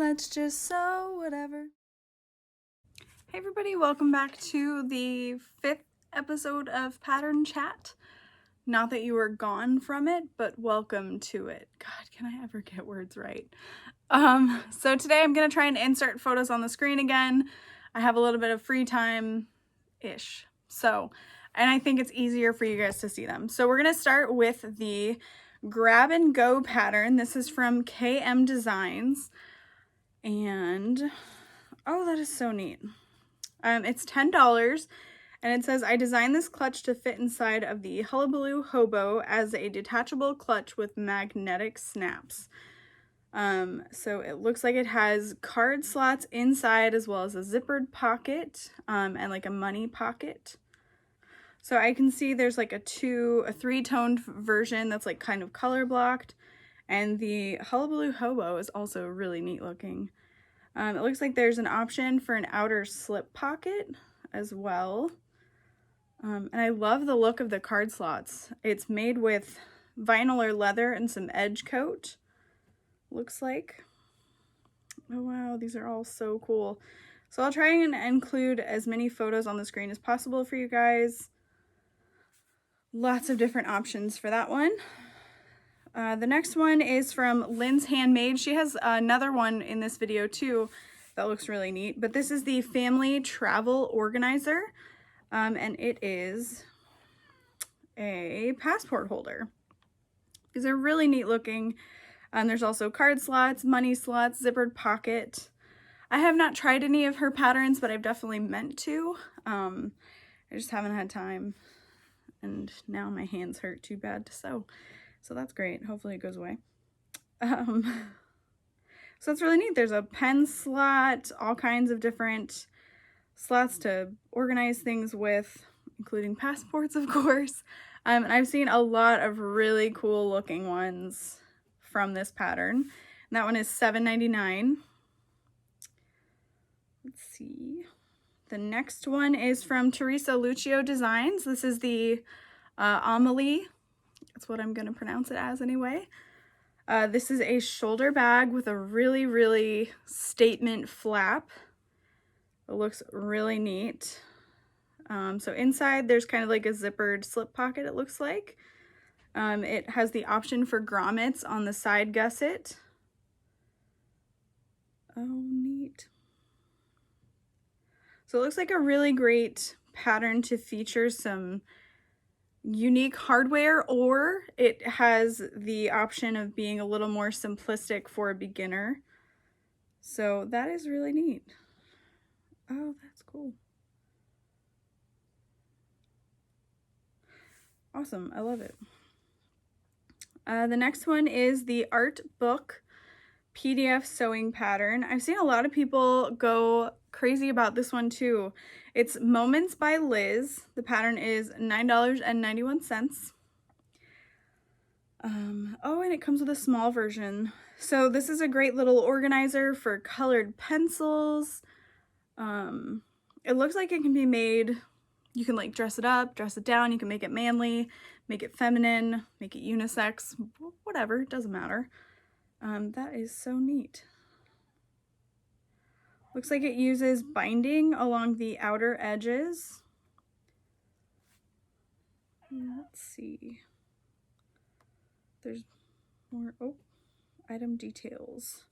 let's just sew whatever. Hey everybody, welcome back to the 5th episode of Pattern Chat. Not that you were gone from it, but welcome to it. God, can I ever get words right? So today I'm gonna try and insert photos on the screen again. I have a little bit of free time-ish. And I think it's easier for you guys to see them. So we're gonna start with the grab and go pattern. This is from KM Designs. And, oh, that is so neat. It's $10. And it says, I designed this clutch to fit inside of the Hullabaloo Hobo as a detachable clutch with magnetic snaps. So it looks like it has card slots inside as well as a zippered pocket and like a money pocket. So I can see there's like a 3-toned version that's like kind of color blocked. And the Hullabaloo Hobo is also really neat looking. It looks like there's an option for an outer slip pocket as well. And I love the look of the card slots. It's made with vinyl or leather and some edge coat, looks like. Oh wow, these are all so cool. So I'll try and include as many photos on the screen as possible for you guys. Lots of different options for that one. The next one is from Lynn's Handmaid. She has another one in this video too that looks really neat, but this is the Family Travel Organizer. And it is a passport holder. These are really neat looking. There's also card slots, money slots, zippered pocket. I have not tried any of her patterns, but I've definitely meant to. I just haven't had time. And now my hands hurt too bad to sew. So that's great. Hopefully it goes away. So that's really neat. There's a pen slot, all kinds of different slots to organize things with, including passports, of course. And I've seen a lot of really cool looking ones from this pattern. And that one is $7.99. Let's see. The next one is from trixisdesigns. This is the Emilia. That's what I'm going to pronounce it as anyway. This is a shoulder bag with a really, really statement flap. It looks really neat. So inside there's kind of like a zippered slip pocket, it looks like. It has the option for grommets on the side gusset. Oh, neat. So it looks like a really great pattern to feature some unique hardware, or it has the option of being a little more simplistic for a beginner. So that is really neat. Oh, that's cool. Awesome, I love it. The next one is the art book PDF sewing pattern. I've seen a lot of people go crazy about this one too. It's Moments by Liz. The pattern is $9.91. Oh, and it comes with a small version. So this is a great little organizer for colored pencils. It looks like it can be made, you can like dress it up, dress it down, you can make it manly, make it feminine, make it unisex, whatever, it doesn't matter. That is so neat. Looks like it uses binding along the outer edges. Let's see. There's more, oh, item details.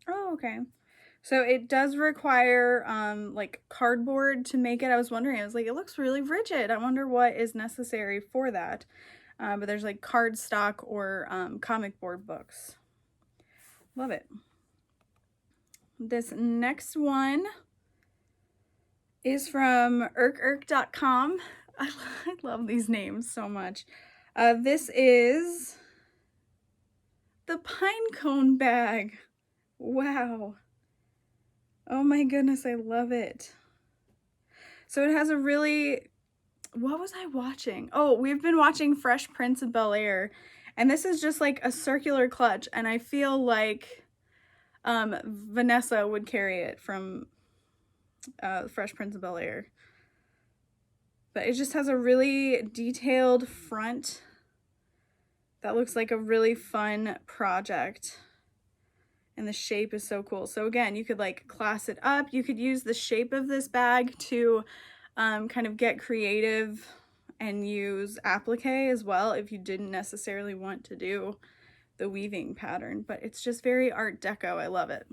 Oh, okay. So it does require like cardboard to make it. I was wondering, I was like, it looks really rigid. I wonder what is necessary for that. But there's like cardstock or comic board books. Love it. This next one is from irk.com. I love these names so much. This is the pine cone bag. Wow. Oh my goodness, I love it. So it has a really, what was I watching? Oh, we've been watching Fresh Prince of Bel-Air, and this is just like a circular clutch, and I feel like Vanessa would carry it from Fresh Prince of Bel-Air. But it just has a really detailed front that looks like a really fun project. And the shape is so cool. So again, you could like class it up. You could use the shape of this bag to kind of get creative and use applique as well if you didn't necessarily want to do the weaving pattern, but it's just very Art Deco. I love it.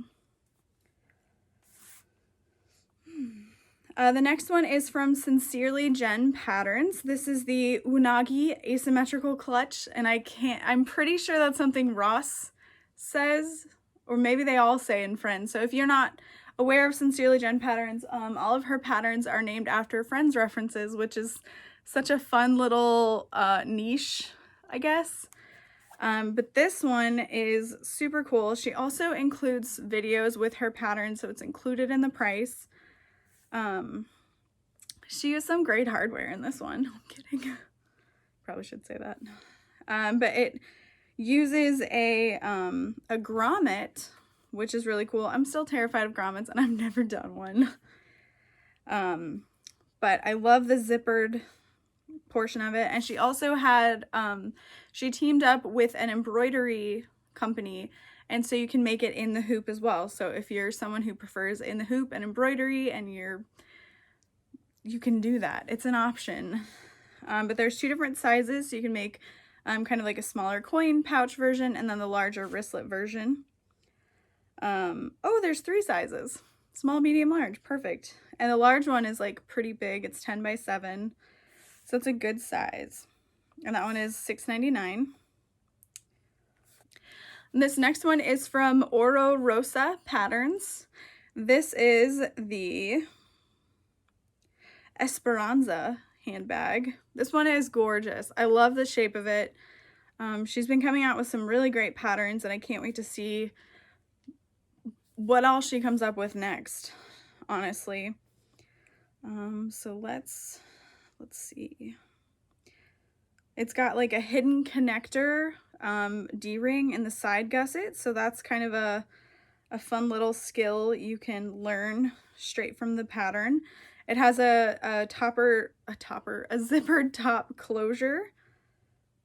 The next one is from Sincerely Jen Patterns. This is the Unagi asymmetrical clutch, and I'm pretty sure that's something Ross says, or maybe they all say in Friends. So if you're not aware of Sincerely Jen Patterns, all of her patterns are named after Friends references, which is such a fun little niche, I guess. But this one is super cool. She also includes videos with her patterns, so it's included in the price. She used some great hardware in this one. I'm kidding. Probably should say that. But it uses a grommet, which is really cool. I'm still terrified of grommets, and I've never done one. But I love the zippered portion of it. And she also had, she teamed up with an embroidery company, and so you can make it in the hoop as well. So if you're someone who prefers in the hoop and embroidery, and you can do that. It's an option. But there's 2 different sizes, so you can make kind of like a smaller coin pouch version and then the larger wristlet version. Oh, there's 3 sizes. Small, medium, large. Perfect. And the large one is like pretty big. It's 10 by 7. So it's a good size. And that one is $6.99. This next one is from Oro Rosa Patterns. This is the Esperanza handbag. This one is gorgeous. I love the shape of it. She's been coming out with some really great patterns, and I can't wait to see what all she comes up with next, honestly. So let's see. It's got like a hidden connector D-ring in the side gusset, so that's kind of a fun little skill you can learn straight from the pattern. It has a zippered top closure,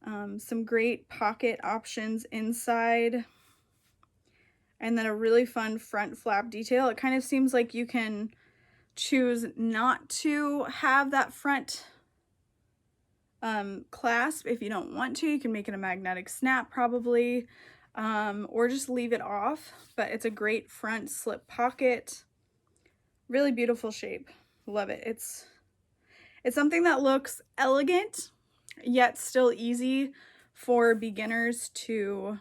some great pocket options inside, and then a really fun front flap detail. It kind of seems like you can choose not to have that front clasp if you don't want to. You can make it a magnetic snap probably, or just leave it off, but it's a great front slip pocket. Really beautiful shape. Love it. It's something that looks elegant, yet still easy for beginners to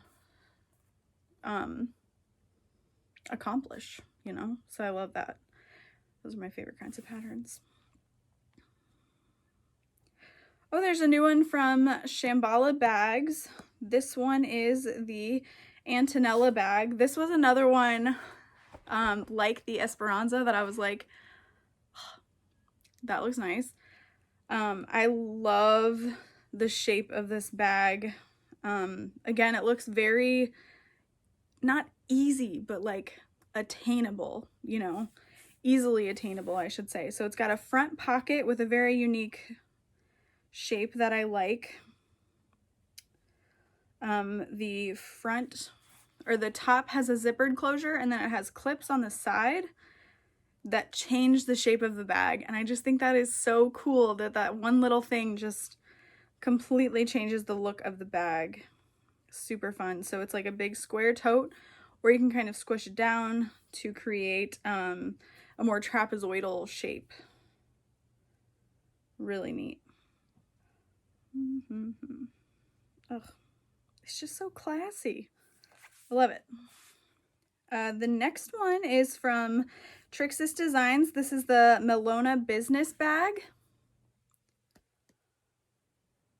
accomplish, you know? So I love that. Those are my favorite kinds of patterns. Oh, there's a new one from Shambhala Bags. This one is the Antonella bag. This was another one like the Esperanza that I was like, that looks nice. I love the shape of this bag. Again, it looks very, not easy, but like attainable, you know, easily attainable, I should say. So it's got a front pocket with a very unique shape that I like. The front, or the top, has a zippered closure, and then it has clips on the side that change the shape of the bag, and I just think that is so cool that that one little thing just completely changes the look of the bag. Super fun. So it's like a big square tote, or you can kind of squish it down to create a more trapezoidal shape. Really neat. Ugh, it's just so classy. I love it. The next one is from trixisdesigns. This is the Melona business bag.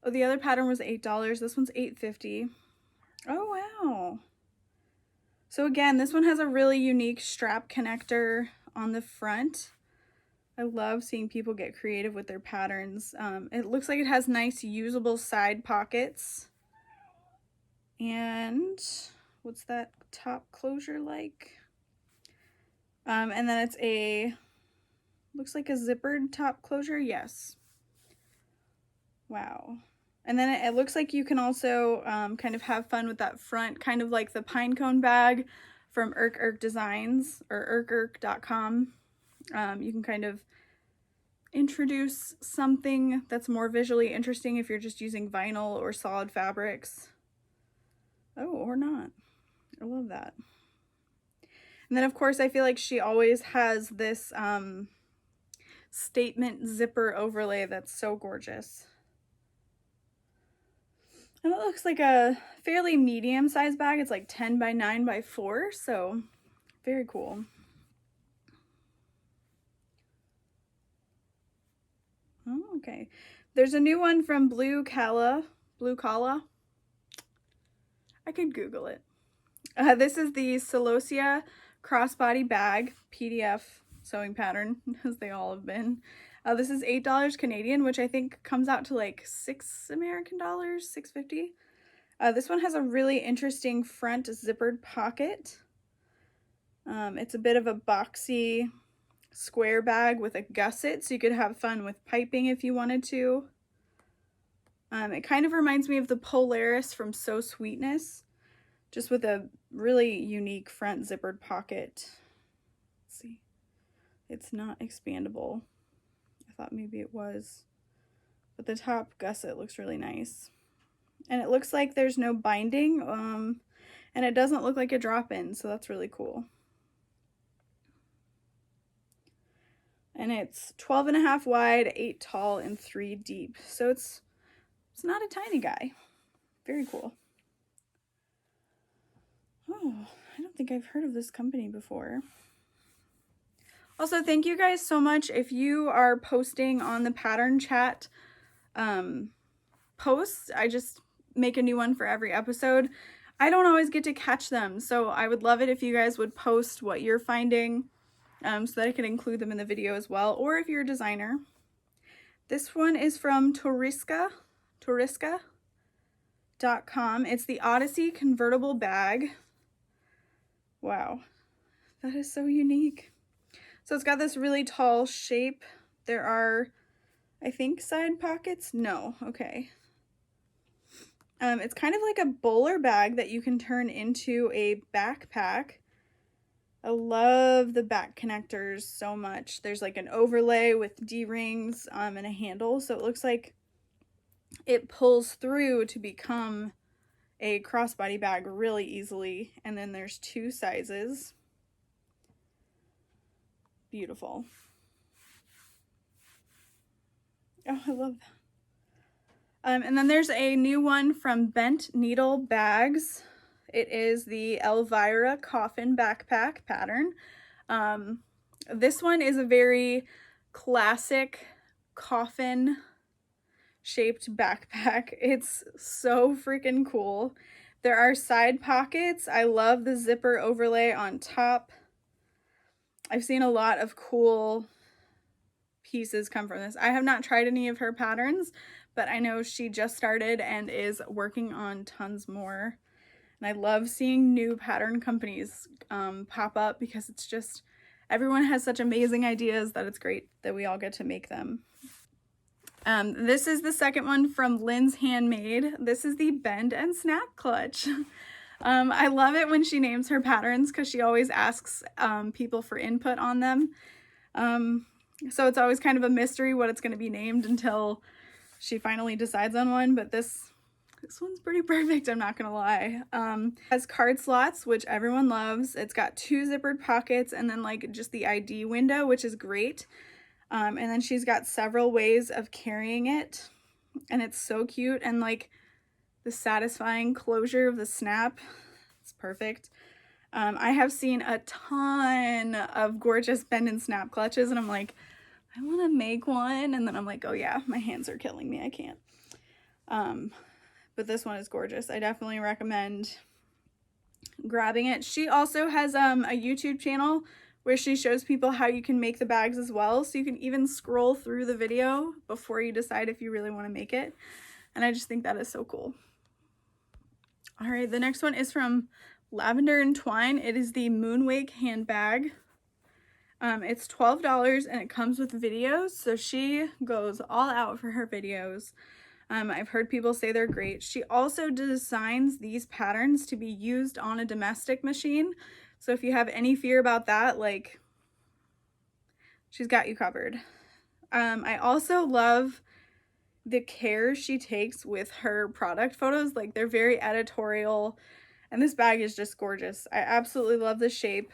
Oh, the other pattern was $8. This one's $8.50. Oh, wow. So again, this one has a really unique strap connector on the front. I love seeing people get creative with their patterns. It looks like it has nice usable side pockets. And what's that top closure like? And then it's looks like a zippered top closure. Yes. Wow. And then it looks like you can also kind of have fun with that front, kind of like the pine cone bag from Irk Designs or irk.com. You can kind of introduce something that's more visually interesting if you're just using vinyl or solid fabrics. Oh, or not. I love that. And then of course I feel like she always has this statement zipper overlay that's so gorgeous. And it looks like a fairly medium sized bag. It's like 10 by 9 by 4, so very cool. Oh, okay. There's a new one from Blue Kala. I could Google it. This is the Celosia crossbody bag PDF sewing pattern, as they all have been. This is $8 Canadian, which I think comes out to like $6 American, $6.50. This one has a really interesting front zippered pocket. It's a bit of a boxy square bag with a gusset, so you could have fun with piping if you wanted to. It kind of reminds me of the Polaris from So Sweetness, just with a really unique front zippered pocket. Let's see. It's not expandable. I thought maybe it was. But the top gusset looks really nice. And it looks like there's no binding, and it doesn't look like a drop-in, so that's really cool. And it's 12.5 wide, 8 tall, and 3 deep. So it's not a tiny guy. Very cool. Oh, I don't think I've heard of this company before. Also, thank you guys so much if you are posting on the pattern chat posts. I just make a new one for every episode. I don't always get to catch them, so I would love it if you guys would post what you're finding so that I can include them in the video as well, or if you're a designer. This one is from toriska.com. It's the Odyssey convertible bag. Wow, that is so unique. So it's got this really tall shape. There are, I think, side pockets. No, okay. It's kind of like a bowler bag that you can turn into a backpack. I love the back connectors so much. There's like an overlay with D-rings and a handle, so it looks like it pulls through to become a crossbody bag really easily. And then there's 2 sizes. Beautiful. Oh, I love that. And then there's a new one from Bent Needle Bags. It is the Elvira Coffin backpack pattern. This one is a very classic coffin shaped backpack. It's so freaking cool. There are side pockets. I love the zipper overlay on top. I've seen a lot of cool pieces come from this. I have not tried any of her patterns, but I know she just started and is working on tons more. And I love seeing new pattern companies pop up because it's just, everyone has such amazing ideas that it's great that we all get to make them. This is the second one from Lynn's Handmaid. This is the Bend and Snap Clutch. I love it when she names her patterns because she always asks people for input on them. So it's always kind of a mystery what it's going to be named until she finally decides on one, but this one's pretty perfect, I'm not gonna lie. Has card slots, which everyone loves. It's got 2 zippered pockets and then like just the ID window, which is great. And then she's got several ways of carrying it, and it's so cute. And like the satisfying closure of the snap, it's perfect. I have seen a ton of gorgeous bend and snap clutches, and I'm like, I want to make one, and then I'm like, oh yeah, my hands are killing me, I can't. But this one is gorgeous. I definitely recommend grabbing it. She also has a YouTube channel where she shows people how you can make the bags as well, so you can even scroll through the video before you decide if you really want to make it, and I just think that is so cool. All right, the next one is from Lavender and Twine. It is the Moonwake handbag. It's $12 and it comes with videos, so she goes all out for her videos. I've heard people say they're great. She also designs these patterns to be used on a domestic machine, So if you have any fear about that, like, she's got you covered. I also love the care she takes with her product photos. Like, they're very editorial, and this bag is just gorgeous. I absolutely love the shape.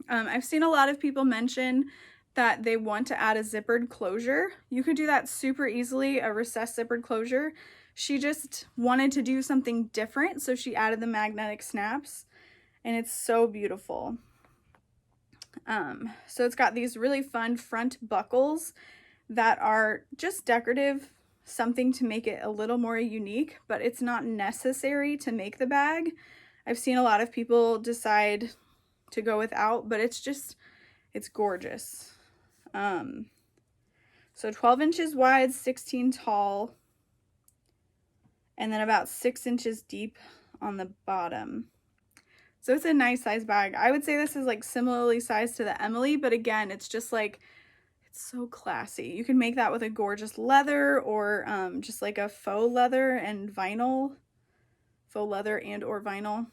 I've seen a lot of people mention that they want to add a zippered closure. You could do that super easily, a recessed zippered closure. She just wanted to do something different, so she added the magnetic snaps, and it's so beautiful. So it's got these really fun front buckles that are just decorative, something to make it a little more unique, but it's not necessary to make the bag. I've seen a lot of people decide to go without, but it's gorgeous. So 12 inches wide, 16 tall, and then about 6 inches deep on the bottom. So it's a nice size bag. I would say this is like similarly sized to the Emily, but again, it's just like, it's so classy. You can make that with a gorgeous leather, or just like a faux leather and vinyl. Faux leather and or vinyl.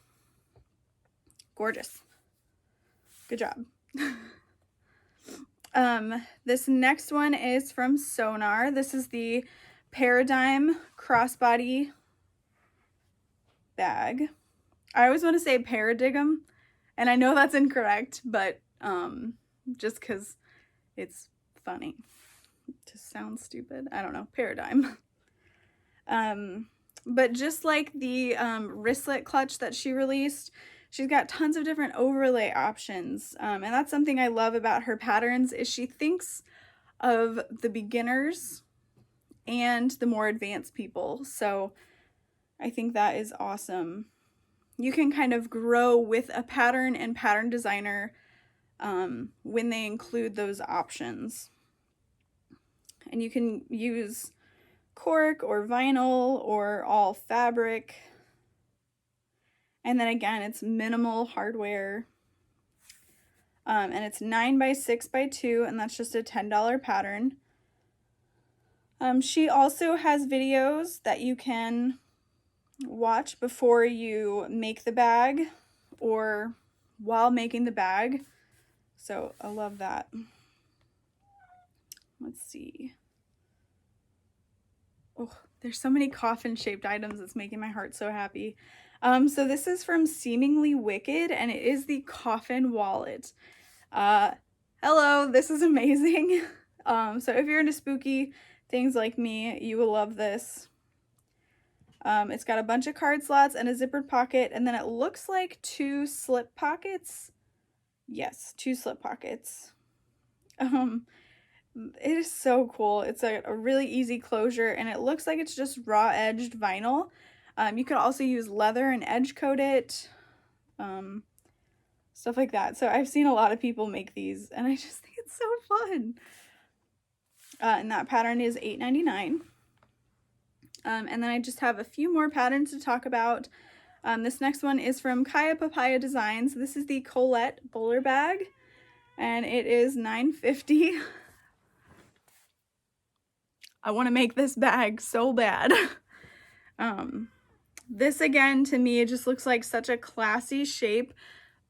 Gorgeous. Good job. This next one is from Sonar. This is the Paradigm crossbody bag. I always want to say paradigm, and I know that's incorrect, but just because it's funny. It just sounds stupid. I don't know. Paradigm. But just like the wristlet clutch that she released, she's got tons of different overlay options. And that's something I love about her patterns, is she thinks of the beginners and the more advanced people. So I think that is awesome. You can kind of grow with a pattern and pattern designer when they include those options. And you can use cork or vinyl or all fabric. And then again, it's minimal hardware. And it's 9x6x2, and that's just a $10 pattern. She also has videos that you can watch before you make the bag or while making the bag. So I love that. Let's see. Oh, there's so many coffin shaped items. It's making my heart so happy. So this is from Seemingly Wicked, and it is the coffin wallet. Hello, this is amazing. So if you're into spooky things like me, you will love this. It's got a bunch of card slots and a zippered pocket, and then it looks like 2 slip pockets. Yes, 2 slip pockets. It is so cool. It's a really easy closure, and it looks like it's just raw edged vinyl. You could also use leather and edge coat it, stuff like that. So I've seen a lot of people make these, and I just think it's so fun. And that pattern is $8.99. And then I just have a few more patterns to talk about. This next one is from Kaya Papaya Designs. This is the Colette bowler bag, and it is $9.50. I want to make this bag so bad. This again, to me, it just looks like such a classy shape,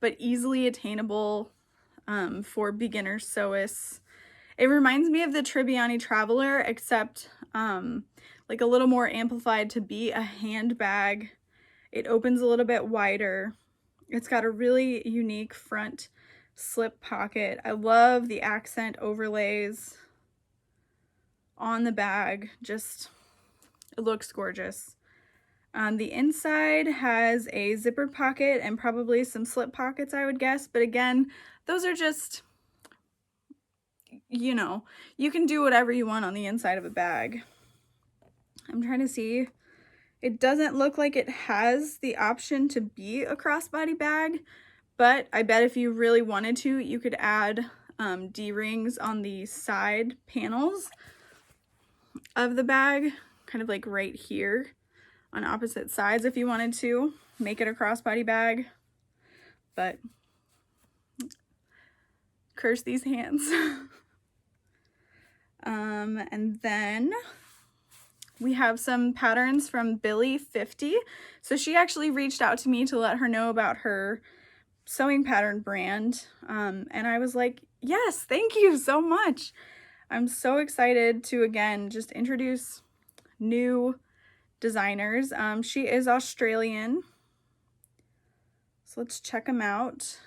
but easily attainable for beginner sewists. It reminds me of the Tribbiani Traveler, except like a little more amplified to be a handbag. It opens a little bit wider. It's got a really unique front slip pocket. I love the accent overlays on the bag. Just, it looks gorgeous. The inside has a zippered pocket and probably some slip pockets, I would guess. But again, those are just, you know, you can do whatever you want on the inside of a bag. I'm trying to see. It doesn't look like it has the option to be a crossbody bag, but I bet if you really wanted to, you could add D-rings on the side panels of the bag, kind of like right here on opposite sides if you wanted to make it a crossbody bag. But curse these hands. And then we have some patterns from Billy50. So she actually reached out to me to let her know about her sewing pattern brand. And I was like, yes, thank you so much. I'm so excited to, again, just introduce new designers. She is Australian, so let's check them out.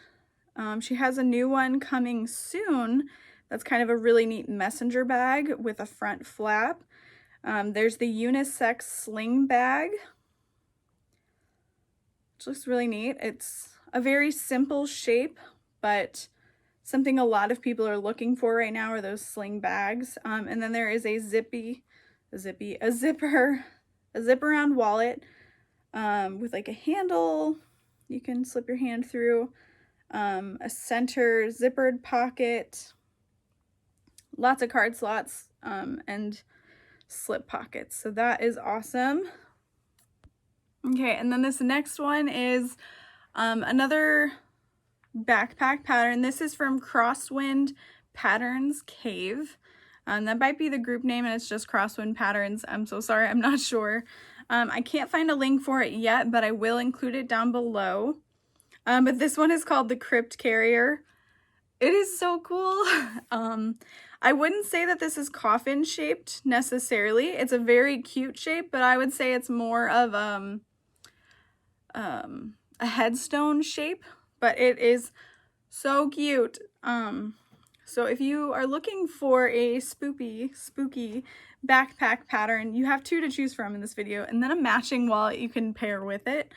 She has a new one coming soon. That's kind of a really neat messenger bag with a front flap. There's the unisex sling bag, which looks really neat. It's a very simple shape, but something a lot of people are looking for right now are those sling bags. And then there is a zip-around wallet with like a handle you can slip your hand through, a center zippered pocket, lots of card slots, and slip pockets. So that is awesome. Okay, and then this next one is another backpack pattern. This is from Crosswind Patterns Cave. That might be the group name, and it's just Crosswind Patterns. I'm so sorry, I'm not sure. I can't find a link for it yet, but I will include it down below. But this one is called the Crypt Carrier. It is so cool. I wouldn't say that this is coffin shaped necessarily. It's a very cute shape, but I would say it's more of a headstone shape, but it is so cute. So if you are looking for a spooky backpack pattern, you have two to choose from in this video, and then a matching wallet you can pair with it.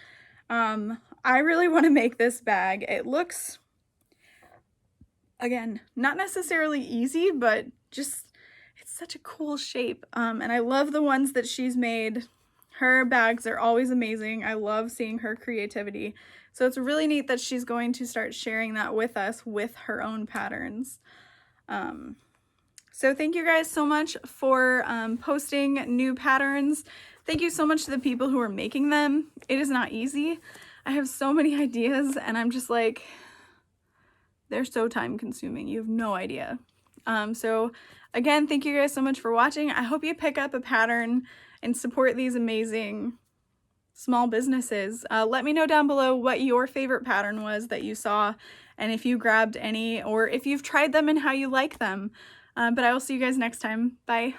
I really want to make this bag. It looks, again, not necessarily easy, but just, it's such a cool shape. And I love the ones that she's made. Her bags are always amazing. I love seeing her creativity. So it's really neat that she's going to start sharing that with us with her own patterns. So thank you guys so much for posting new patterns. Thank you so much to the people who are making them. It is not easy. I have so many ideas and I'm just like, they're so time consuming. You have no idea. So again, thank you guys so much for watching. I hope you pick up a pattern and support these amazing small businesses. Let me know down below what your favorite pattern was that you saw, and if you grabbed any, or if you've tried them and how you like them. But I will see you guys next time. Bye.